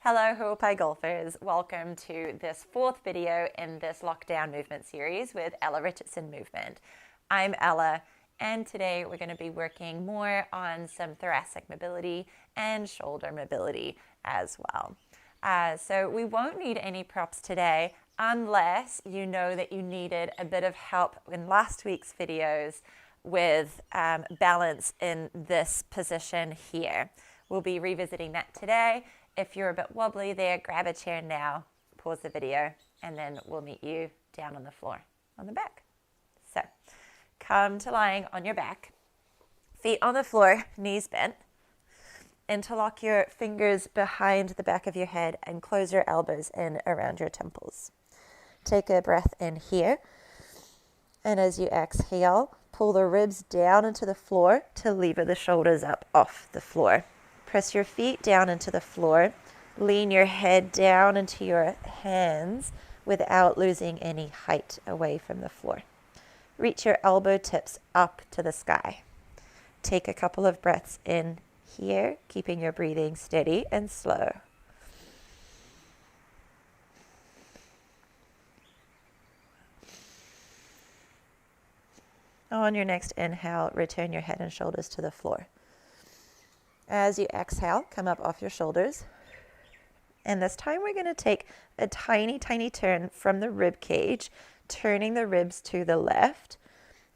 Hello Hawaii golfers, welcome to this fourth video in this lockdown movement series with Ella Richardson Movement. I'm Ella and today we're going to be working more on some thoracic mobility and shoulder mobility as well. So we won't need any props today unless you know that you needed a bit of help in last week's videos with balance in this position here. We'll be revisiting that today. If you're a bit wobbly there, grab a chair now, pause the video, and then we'll meet you down on the floor on the back. So come to lying on your back, feet on the floor, knees bent. Interlock your fingers behind the back of your head and close your elbows in around your temples. Take a breath in here. And as you exhale, pull the ribs down into the floor to lever the shoulders up off the floor. Press your feet down into the floor. Lean your head down into your hands without losing any height away from the floor. Reach your elbow tips up to the sky. Take a couple of breaths in here, keeping your breathing steady and slow. On your next inhale, return your head and shoulders to the floor. As you exhale, come up off your shoulders. And this time we're going to take a tiny, tiny turn from the rib cage, turning the ribs to the left.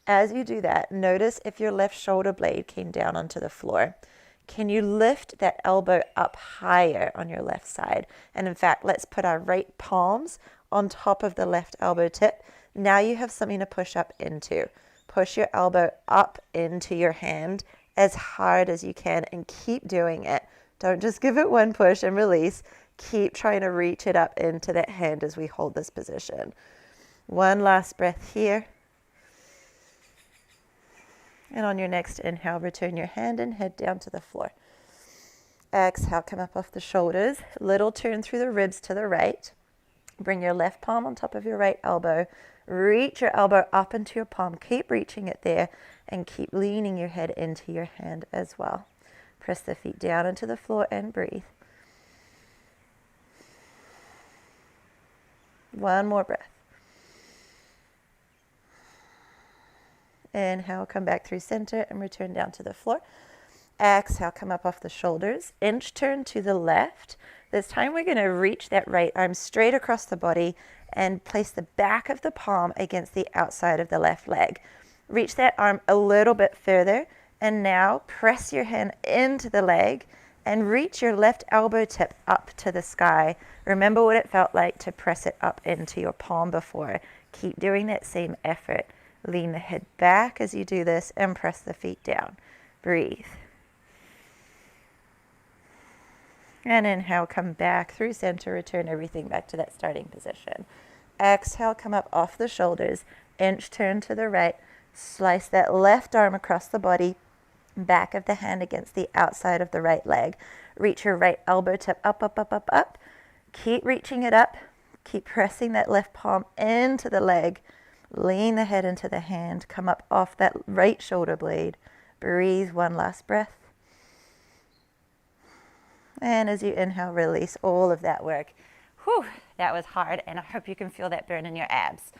As you do that, notice if your left shoulder blade came down onto the floor. Can you lift that elbow up higher on your left side? And in fact, let's put our right palms on top of the left elbow tip. Now you have something to push up into. Push your elbow up into your hand as hard as you can and keep doing it. Don't just give it one push and release. Keep trying to reach it up into that hand as we hold this position. One last breath here. And on your next inhale, return your hand and head down to the floor. Exhale, come up off the shoulders. Little turn through the ribs to the right. Bring your left palm on top of your right elbow. Reach your elbow up into your palm. Keep reaching it there and keep leaning your head into your hand as well. Press the feet down into the floor and breathe. One more breath. Inhale, come back through center and return down to the floor. Exhale, come up off the shoulders. Inch turn to the left. This time we're going to reach that right arm straight across the body and place the back of the palm against the outside of the left leg. Reach that arm a little bit further and now press your hand into the leg and reach your left elbow tip up to the sky. Remember what it felt like to press it up into your palm before. Keep doing that same effort. Lean the head back as you do this and press the feet down. Breathe. And inhale, come back through center, return everything back to that starting position. Exhale, come up off the shoulders, inch turn to the right, slice that left arm across the body, back of the hand against the outside of the right leg. Reach your right elbow tip up, up, up, up, up. Keep reaching it up. Keep pressing that left palm into the leg. Lean the head into the hand. Come up off that right shoulder blade. Breathe, one last breath. And as you inhale, release all of that work. Whew, that was hard, and I hope you can feel that burn in your abs.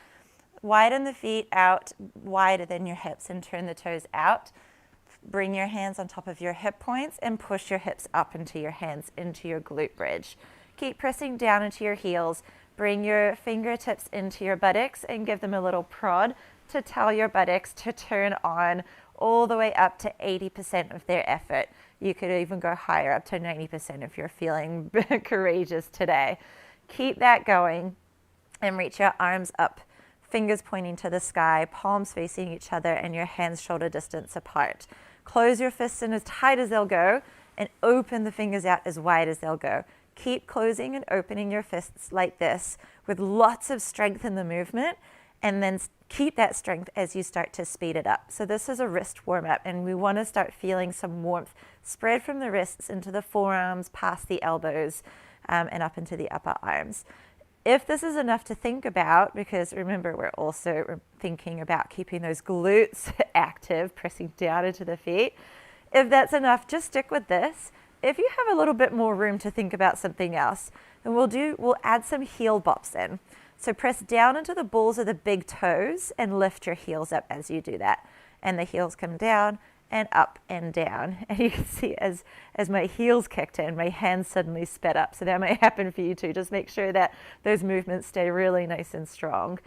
Widen the feet out wider than your hips and turn the toes out. Bring your hands on top of your hip points and push your hips up into your hands, into your glute bridge. Keep pressing down into your heels. Bring your fingertips into your buttocks and give them a little prod to tell your buttocks to turn on all the way up to 80% of their effort. You could even go higher, up to 90% if you're feeling courageous today. Keep that going and reach your arms up, fingers pointing to the sky, palms facing each other and your hands shoulder distance apart. Close your fists in as tight as they'll go and open the fingers out as wide as they'll go. Keep closing and opening your fists like this with lots of strength in the movement, and then keep that strength as you start to speed it up. So this is a wrist warm-up, and we want to start feeling some warmth spread from the wrists into the forearms, past the elbows, and up into the upper arms. If this is enough to think about, because remember, we're also thinking about keeping those glutes active, pressing down into the feet. If that's enough, just stick with this. if you have a little bit more room to think about something else, then we'll add some heel bops in. So press down into the balls of the big toes and lift your heels up as you do that. And the heels come down and up and down. And you can see as my heels kicked in, my hands suddenly sped up. So that might happen for you too. Just make sure that those movements stay really nice and strong.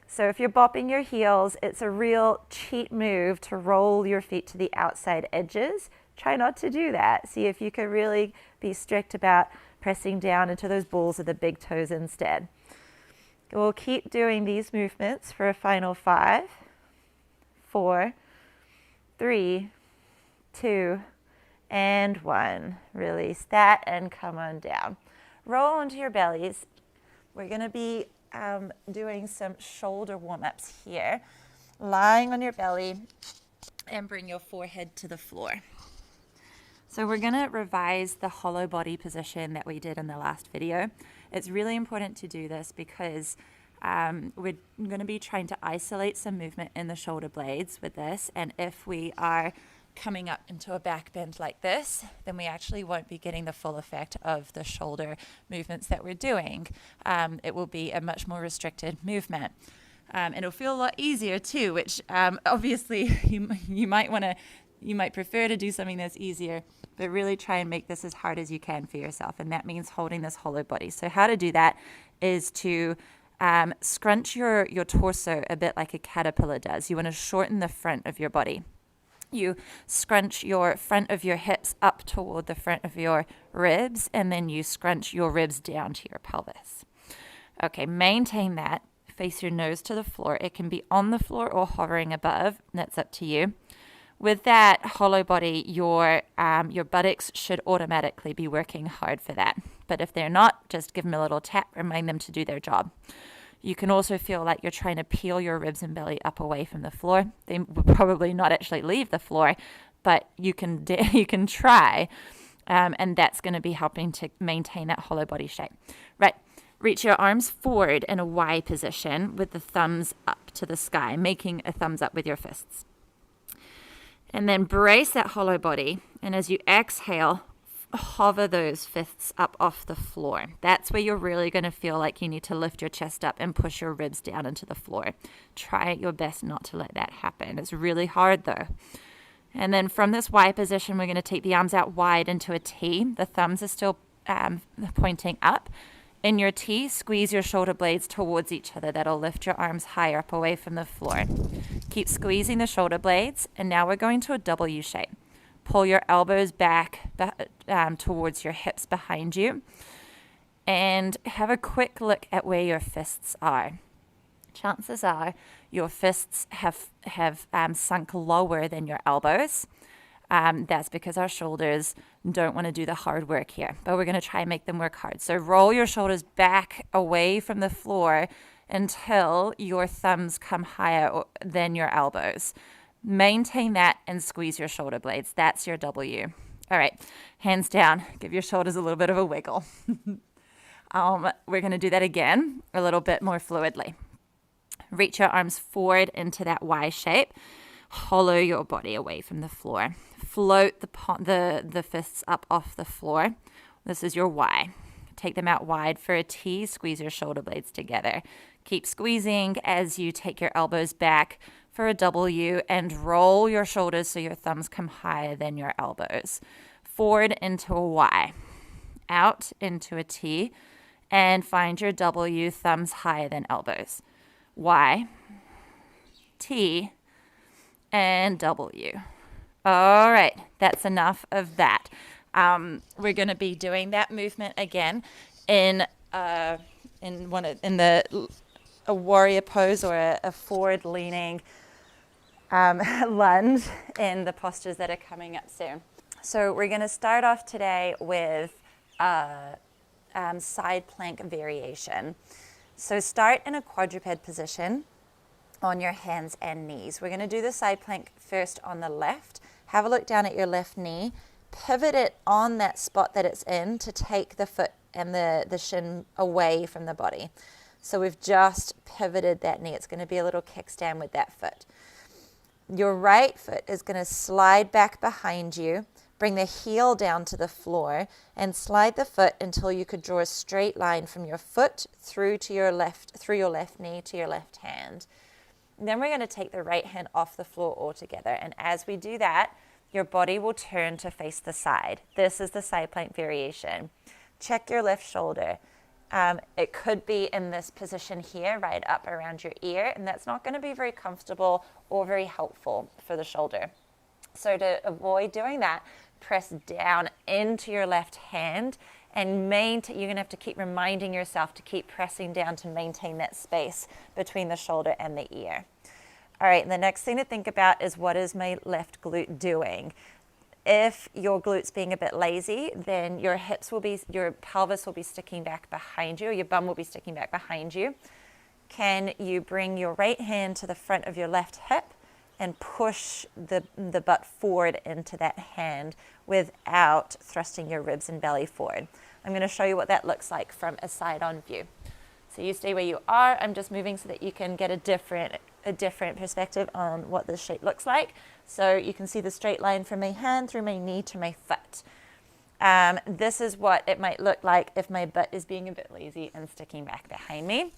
So if you're bopping your heels, it's a real cheat move to roll your feet to the outside edges. Try not to do that. See if you can really be strict about pressing down into those balls of the big toes instead. We'll keep doing these movements for a final 5, 4, 3, 2, and 1. Release that and come on down. Roll onto your bellies. We're going to be doing some shoulder warm-ups here. Lying on your belly and bring your forehead to the floor. So we're going to revise the hollow body position that we did in the last video. It's really important to do this because we're going to be trying to isolate some movement in the shoulder blades with this, and if we are coming up into a back bend like this, then we actually won't be getting the full effect of the shoulder movements that we're doing. It will be a much more restricted movement. It'll feel a lot easier too, which obviously you might prefer to do something that's easier, but really try and make this as hard as you can for yourself, and that means holding this hollow body. So how to do that is to scrunch your torso a bit like a caterpillar does. You want to shorten the front of your body. You scrunch your front of your hips up toward the front of your ribs, and then you scrunch your ribs down to your pelvis. Okay, maintain that. Face your nose to the floor. It can be on the floor or hovering above. That's up to you. With that hollow body, your buttocks should automatically be working hard for that. But if they're not, just give them a little tap, remind them to do their job. You can also feel like you're trying to peel your ribs and belly up away from the floor. They will probably not actually leave the floor, but you can try, and that's going to be helping to maintain that hollow body shape. Right, reach your arms forward in a Y position with the thumbs up to the sky, making a thumbs up with your fists. And then brace that hollow body, and as you exhale, hover those fists up off the floor. That's where you're really going to feel like you need to lift your chest up and push your ribs down into the floor. Try your best not to let that happen. It's really hard though. And then from this Y position, we're going to take the arms out wide into a T. The thumbs are still pointing up. In your T, squeeze your shoulder blades towards each other. That'll lift your arms higher up away from the floor. Keep squeezing the shoulder blades. And now we're going to a W shape. Pull your elbows back towards your hips behind you. And have a quick look at where your fists are. Chances are your fists have sunk lower than your elbows. That's because our shoulders don't want to do the hard work here, but we're going to try and make them work hard. So roll your shoulders back away from the floor until your thumbs come higher than your elbows. Maintain that and squeeze your shoulder blades. That's your W. All right, hands down. Give your shoulders a little bit of a wiggle. We're going to do that again a little bit more fluidly. Reach your arms forward into that Y shape. Hollow your body away from the floor. Float the fists up off the floor. This is your Y. Take them out wide for a T. Squeeze your shoulder blades together. Keep squeezing as you take your elbows back for a W and roll your shoulders so your thumbs come higher than your elbows. Forward into a Y. Out into a T. And find your W, thumbs higher than elbows. Y. T. And W. All right, that's enough of that. We're going to be doing that movement again in a warrior pose or a forward-leaning lunge in the postures that are coming up soon. So we're going to start off today with side plank variation. So start in a quadruped position on your hands and knees. We're going to do the side plank first on the left. Have a look down at your left knee. Pivot it on that spot that it's in to take the foot and the shin away from the body. So we've just pivoted that knee. It's going to be a little kickstand with that foot. Your right foot is going to slide back behind you. Bring the heel down to the floor and slide the foot until you could draw a straight line from your foot through your left knee to your left hand. And then we're going to take the right hand off the floor altogether. And as we do that, your body will turn to face the side. This is the side plank variation. Check your left shoulder. It could be in this position here, right up around your ear, and that's not going to be very comfortable or very helpful for the shoulder. So to avoid doing that, press down into your left hand and you're going to have to keep reminding yourself to keep pressing down to maintain that space between the shoulder and the ear. All right, and the next thing to think about is, what is my left glute doing? If your glute's being a bit lazy, then your pelvis will be sticking back behind you, or your bum will be sticking back behind you. Can you bring your right hand to the front of your left hip and push the butt forward into that hand without thrusting your ribs and belly forward? I'm going to show you what that looks like from a side-on view. So you stay where you are. I'm just moving so that you can get a different perspective on what this shape looks like. So you can see the straight line from my hand through my knee to my foot. This is what it might look like if my butt is being a bit lazy and sticking back behind me.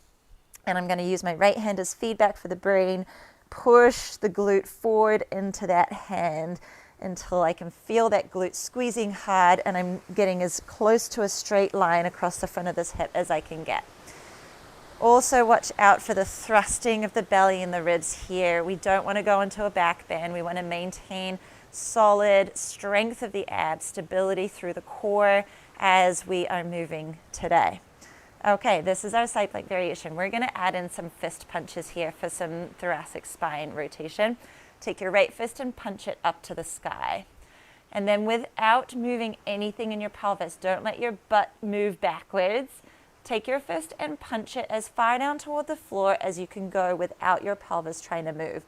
And I'm going to use my right hand as feedback for the brain. Push the glute forward into that hand until I can feel that glute squeezing hard, and I'm getting as close to a straight line across the front of this hip as I can get. Also watch out for the thrusting of the belly and the ribs here. We don't want to go into a back bend. We want to maintain solid strength of the abs, stability through the core as we are moving today. Okay, this is our side plank variation. We're going to add in some fist punches here for some thoracic spine rotation. Take your right fist and punch it up to the sky. And then without moving anything in your pelvis, don't let your butt move backwards. Take your fist and punch it as far down toward the floor as you can go without your pelvis trying to move.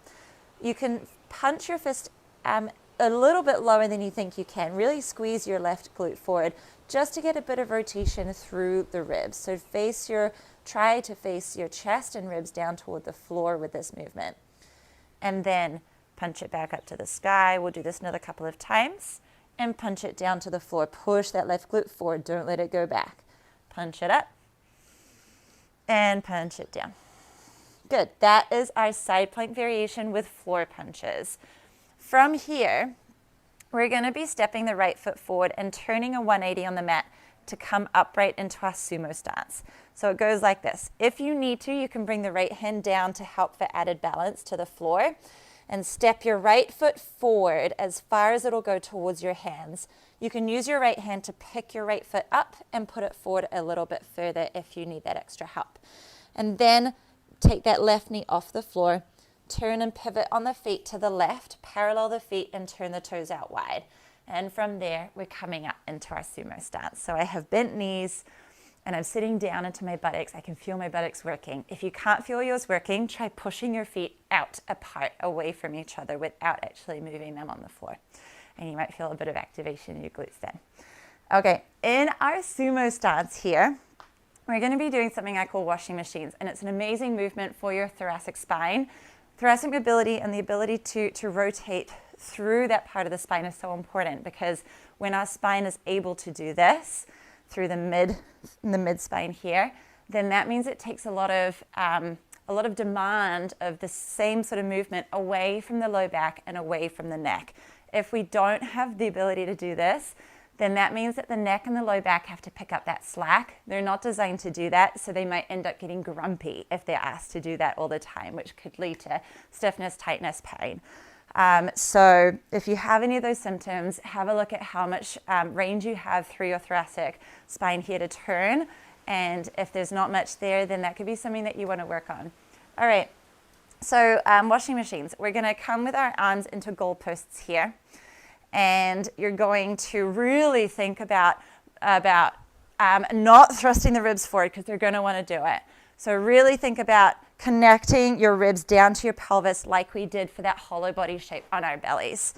You can punch your fist a little bit lower than you think you can. Really squeeze your left glute forward just to get a bit of rotation through the ribs. So try to face your chest and ribs down toward the floor with this movement. And then punch it back up to the sky. We'll do this another couple of times. And punch it down to the floor. Push that left glute forward. Don't let it go back. Punch it up. And punch it down. Good. That is our side plank variation with floor punches. From here, we're going to be stepping the right foot forward and turning a 180 on the mat to come upright into our sumo stance. So it goes like this. If you need to, you can bring the right hand down to help for added balance to the floor and step your right foot forward as far as it'll go towards your hands. You can use your right hand to pick your right foot up and put it forward a little bit further if you need that extra help. And then take that left knee off the floor, turn and pivot on the feet to the left, parallel the feet and turn the toes out wide. And from there, we're coming up into our sumo stance. So I have bent knees and I'm sitting down into my buttocks. I can feel my buttocks working. If you can't feel yours working, try pushing your feet out apart, away from each other without actually moving them on the floor. And you might feel a bit of activation in your glutes then. Okay, in our sumo stance here, we're going to be doing something I call washing machines, and it's an amazing movement for your thoracic spine. Thoracic mobility and the ability to rotate through that part of the spine is so important, because when our spine is able to do this through the mid spine here, then that means it takes a lot of demand of the same sort of movement away from the low back and away from the neck. If we don't have the ability to do this, then that means that the neck and the low back have to pick up that slack. They're not designed to do that, so they might end up getting grumpy if they're asked to do that all the time, which could lead to stiffness, tightness, pain. So if you have any of those symptoms, have a look at how much range you have through your thoracic spine here to turn. And if there's not much there, then that could be something that you want to work on. All right, so washing machines. We're going to come with our arms into goalposts here. And you're going to really think about not thrusting the ribs forward, because they're going to want to do it. So really think about connecting your ribs down to your pelvis like we did for that hollow body shape on our bellies.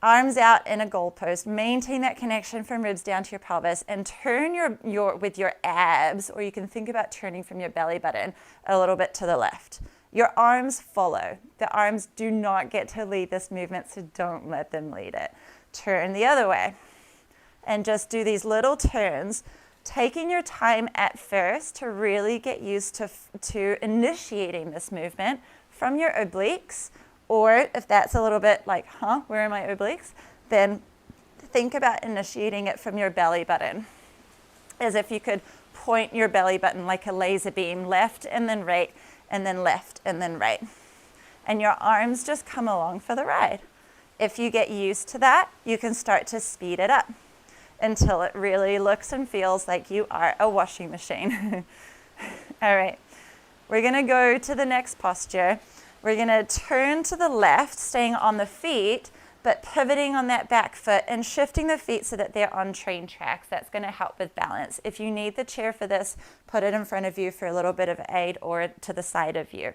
Arms out in a goalpost. Maintain that connection from ribs down to your pelvis, and turn with your abs, or you can think about turning from your belly button a little bit to the left. Your arms follow. The arms do not get to lead this movement, so don't let them lead it. turn the other way. And just do these little turns, taking your time at first to really get used to initiating this movement from your obliques, or if that's a little bit like, where are my obliques? Then think about initiating it from your belly button, as if you could point your belly button like a laser beam, left and then right, and then left and then right. And your arms just come along for the ride. If you get used to that, you can start to speed it up until it really looks and feels like you are a washing machine. All right, we're gonna go to the next posture. We're gonna turn to the left, staying on the feet, but pivoting on that back foot and shifting the feet so that they're on train tracks. That's gonna help with balance. If you need the chair for this, put it in front of you for a little bit of aid, or to the side of you.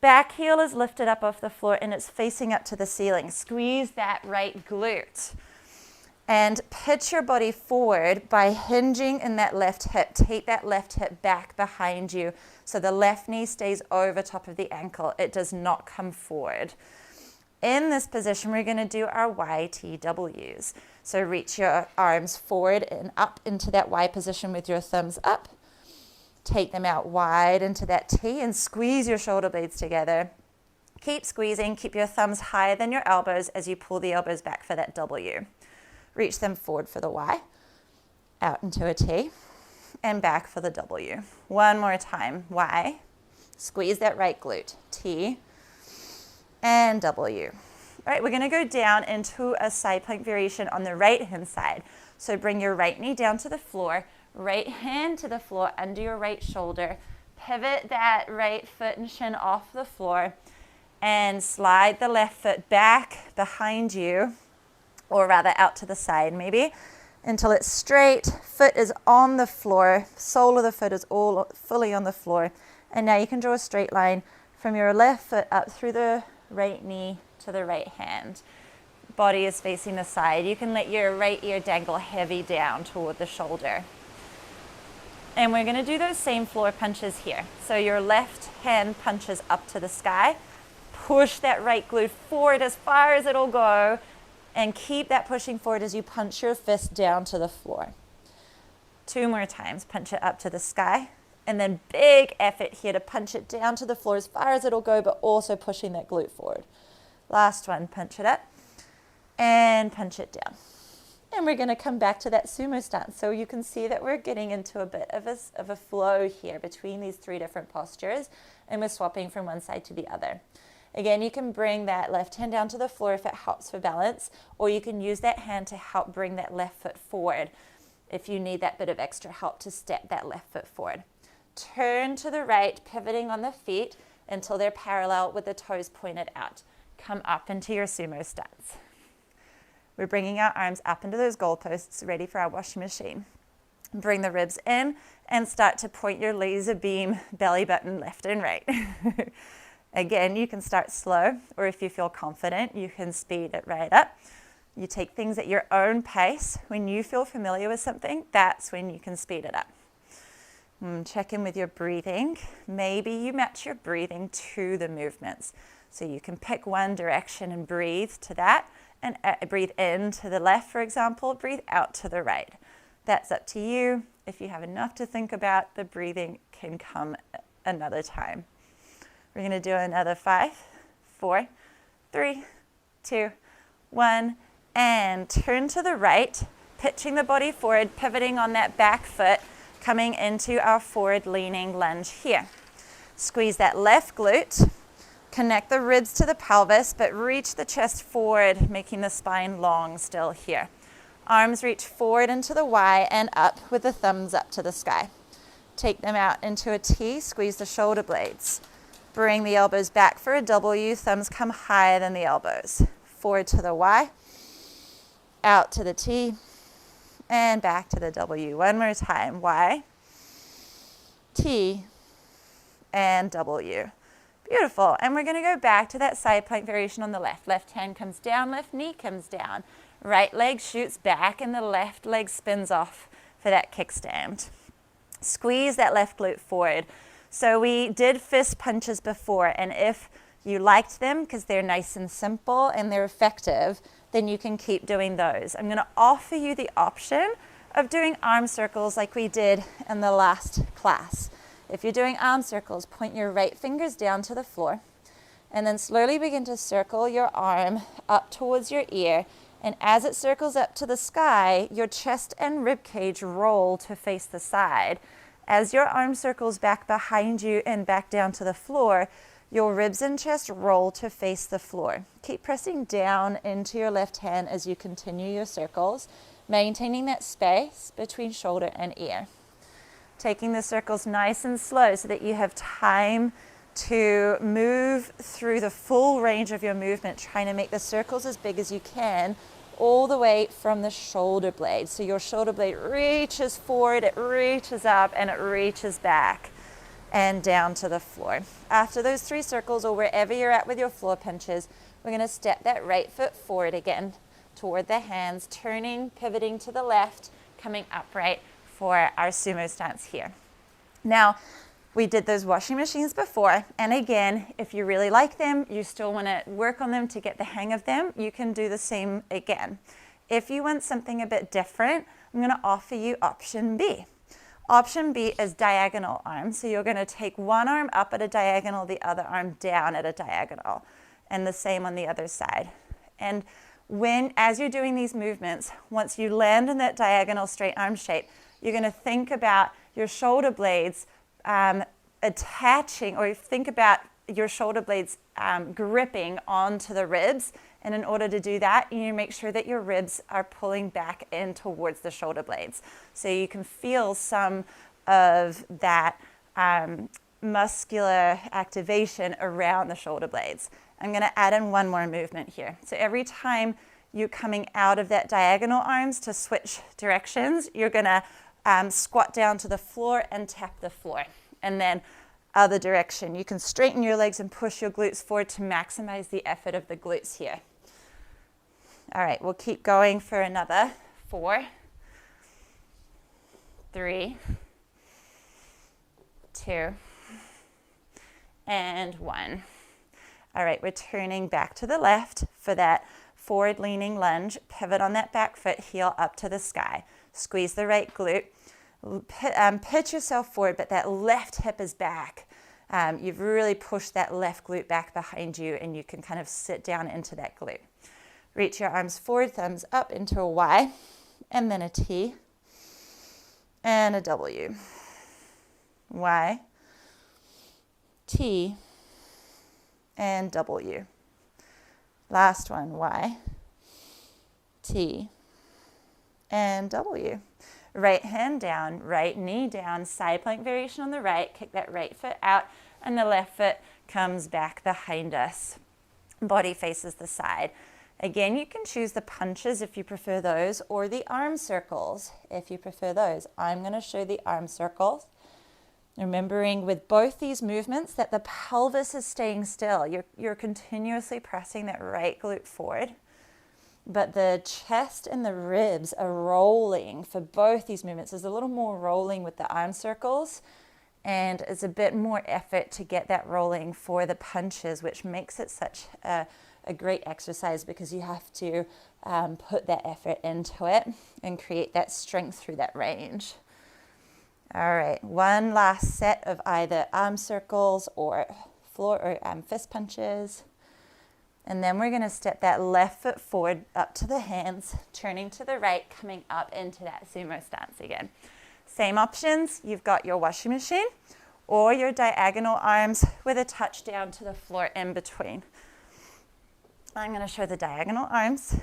Back heel is lifted up off the floor and it's facing up to the ceiling. Squeeze that right glute. And pitch your body forward by hinging in that left hip. Take that left hip back behind you so the left knee stays over top of the ankle. It does not come forward. In this position, we're going to do our YTWs. So reach your arms forward and up into that Y position with your thumbs up. Take them out wide into that T and squeeze your shoulder blades together. Keep squeezing. Keep your thumbs higher than your elbows as you pull the elbows back for that W. Reach them forward for the Y, out into a T, and back for the W. One more time, Y, squeeze that right glute, T, and W. All right, we're gonna go down into a side plank variation on the right hand side. So bring your right knee down to the floor, right hand to the floor under your right shoulder, pivot that right foot and shin off the floor, and slide the left foot back behind you, or rather out to the side maybe, until it's straight, foot is on the floor, sole of the foot is all fully on the floor. And now you can draw a straight line from your left foot up through the right knee to the right hand. Body is facing the side. You can let your right ear dangle heavy down toward the shoulder. And we're gonna do those same floor punches here. So your left hand punches up to the sky, push that right glute forward as far as it'll go, and keep that pushing forward as you punch your fist down to the floor. 2 more times, punch it up to the sky, and then big effort here to punch it down to the floor as far as it'll go, but also pushing that glute forward. Last one, punch it up, and punch it down. And we're gonna come back to that sumo stance. So you can see that we're getting into a bit of a flow here between these 3 different postures, and we're swapping from one side to the other. Again, you can bring that left hand down to the floor if it helps for balance, or you can use that hand to help bring that left foot forward if you need that bit of extra help to step that left foot forward. Turn to the right, pivoting on the feet until they're parallel with the toes pointed out. Come up into your sumo stance. We're bringing our arms up into those goalposts, ready for our washing machine. Bring the ribs in and start to point your laser beam belly button left and right. Again, you can start slow, or if you feel confident, you can speed it right up. You take things at your own pace. When you feel familiar with something, that's when you can speed it up. Check in with your breathing. Maybe you match your breathing to the movements. So you can pick one direction and breathe to that, and breathe in to the left, for example, breathe out to the right. That's up to you. If you have enough to think about, the breathing can come another time. We're going to do another 5, 4, 3, 2, 1, and turn to the right, pitching the body forward, pivoting on that back foot, coming into our forward leaning lunge here. Squeeze that left glute, connect the ribs to the pelvis, but reach the chest forward, making the spine long still here. Arms reach forward into the Y and up with the thumbs up to the sky. Take them out into a T, squeeze the shoulder blades. Bring the elbows back for a W, thumbs come higher than the elbows. Forward to the Y, out to the T, and back to the W. One more time, Y, T, and W. Beautiful, and we're gonna go back to that side plank variation on the left. Left hand comes down, left knee comes down. Right leg shoots back and the left leg spins off for that kickstand. Squeeze that left glute forward. So we did fist punches before, and if you liked them because they're nice and simple and they're effective, then you can keep doing those. I'm going to offer you the option of doing arm circles like we did in the last class. If you're doing arm circles, point your right fingers down to the floor and then slowly begin to circle your arm up towards your ear. And as it circles up to the sky, your chest and rib cage roll to face the side. As your arm circles back behind you and back down to the floor, your ribs and chest roll to face the floor. Keep pressing down into your left hand as you continue your circles, maintaining that space between shoulder and ear. Taking the circles nice and slow so that you have time to move through the full range of your movement, trying to make the circles as big as you can, all the way from the shoulder blade. So your shoulder blade reaches forward, it reaches up, and it reaches back and down to the floor. After those 3 circles, or wherever you're at with your floor punches, we're going to step that right foot forward again toward the hands, turning, pivoting to the left, coming upright for our sumo stance here. Now, we did those washing machines before, and again, if you really like them, you still want to work on them to get the hang of them, you can do the same again. If you want something a bit different, I'm going to offer you option B. Option B is diagonal arms. So you're going to take one arm up at a diagonal, the other arm down at a diagonal, and the same on the other side. And as you're doing these movements, once you land in that diagonal straight arm shape, you're going to think about your shoulder blades attaching, or think about your shoulder blades gripping onto the ribs. And in order to do that, you need to make sure that your ribs are pulling back in towards the shoulder blades. So you can feel some of that muscular activation around the shoulder blades. I'm going to add in one more movement here. So every time you're coming out of that diagonal arms to switch directions, you're going to squat down to the floor and tap the floor. And then other direction. You can straighten your legs and push your glutes forward to maximize the effort of the glutes here. All right, we'll keep going for another 4, 3, 2, and 1. All right, we're turning back to the left for that forward leaning lunge. Pivot on that back foot, heel up to the sky. Squeeze the right glute. Pitch yourself forward, but that left hip is back. You've really pushed that left glute back behind you, and you can kind of sit down into that glute. Reach your arms forward, thumbs up into a Y, and then a T, and a W. Y, T, and W. Last one, Y, T, and W. Right hand down, right knee down, side plank variation on the right, kick that right foot out, and the left foot comes back behind us. Body faces the side. Again, you can choose the punches if you prefer those, or the arm circles if you prefer those. I'm going to show the arm circles. Remembering with both these movements that the pelvis is staying still. You're continuously pressing that right glute forward, but the chest and the ribs are rolling for both these movements. There's a little more rolling with the arm circles, and it's a bit more effort to get that rolling for the punches, which makes it such a great exercise because you have to put that effort into it and create that strength through that range. All right, one last set of either arm circles or floor or fist punches. And then we're going to step that left foot forward up to the hands, turning to the right, coming up into that sumo stance again. Same options. You've got your washing machine or your diagonal arms with a touch down to the floor in between. I'm going to show the diagonal arms.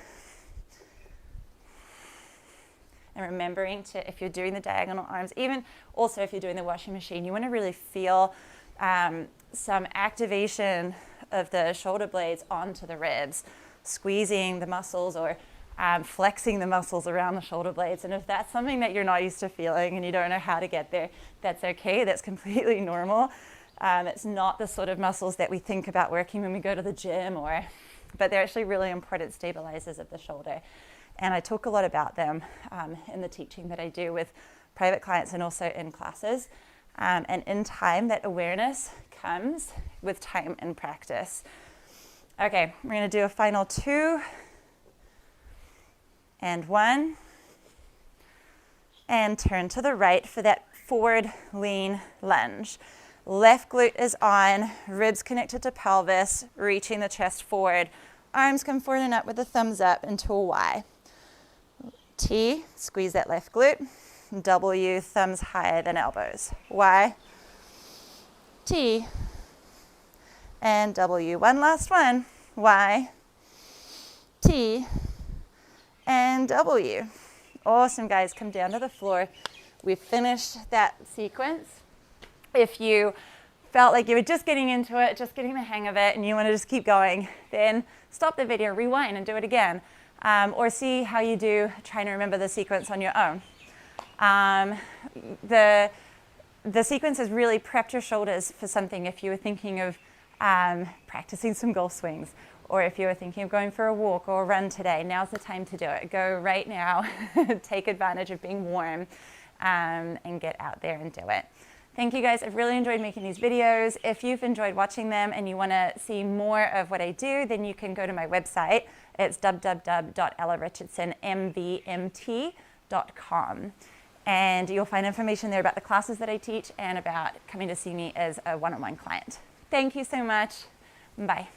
And remembering to, if you're doing the diagonal arms, even also if you're doing the washing machine, you want to really feel some activation of the shoulder blades onto the ribs, squeezing the muscles or flexing the muscles around the shoulder blades. And if that's something that you're not used to feeling and you don't know how to get there, that's okay. That's completely normal. It's not the sort of muscles that we think about working when we go to the gym, but they're actually really important stabilizers of the shoulder. And I talk a lot about them in the teaching that I do with private clients and also in classes. And in time, that awareness comes with time and practice. Okay, we're going to do a final 2, and 1, and turn to the right for that forward lean lunge. Left glute is on, ribs connected to pelvis, reaching the chest forward. Arms come forward and up with the thumbs up into a Y. T, squeeze that left glute. W, thumbs higher than elbows. Y, T, and W. One last one. Y, T, and W. Awesome, guys. Come down to the floor. We've finished that sequence. If you felt like you were just getting into it, just getting the hang of it, and you want to just keep going, then stop the video, rewind, and do it again. Or see how you do trying to remember the sequence on your own. The sequence has really prepped your shoulders for something if you were thinking of practicing some golf swings, or if you were thinking of going for a walk or a run today. Now's the time to do it. Go right now, take advantage of being warm, and get out there and do it. Thank you, guys. I've really enjoyed making these videos. If you've enjoyed watching them and you want to see more of what I do, then you can go to my website. It's www.ellarichardsonemvmt.com. And you'll find information there about the classes that I teach and about coming to see me as a one-on-one client. Thank you so much. Bye.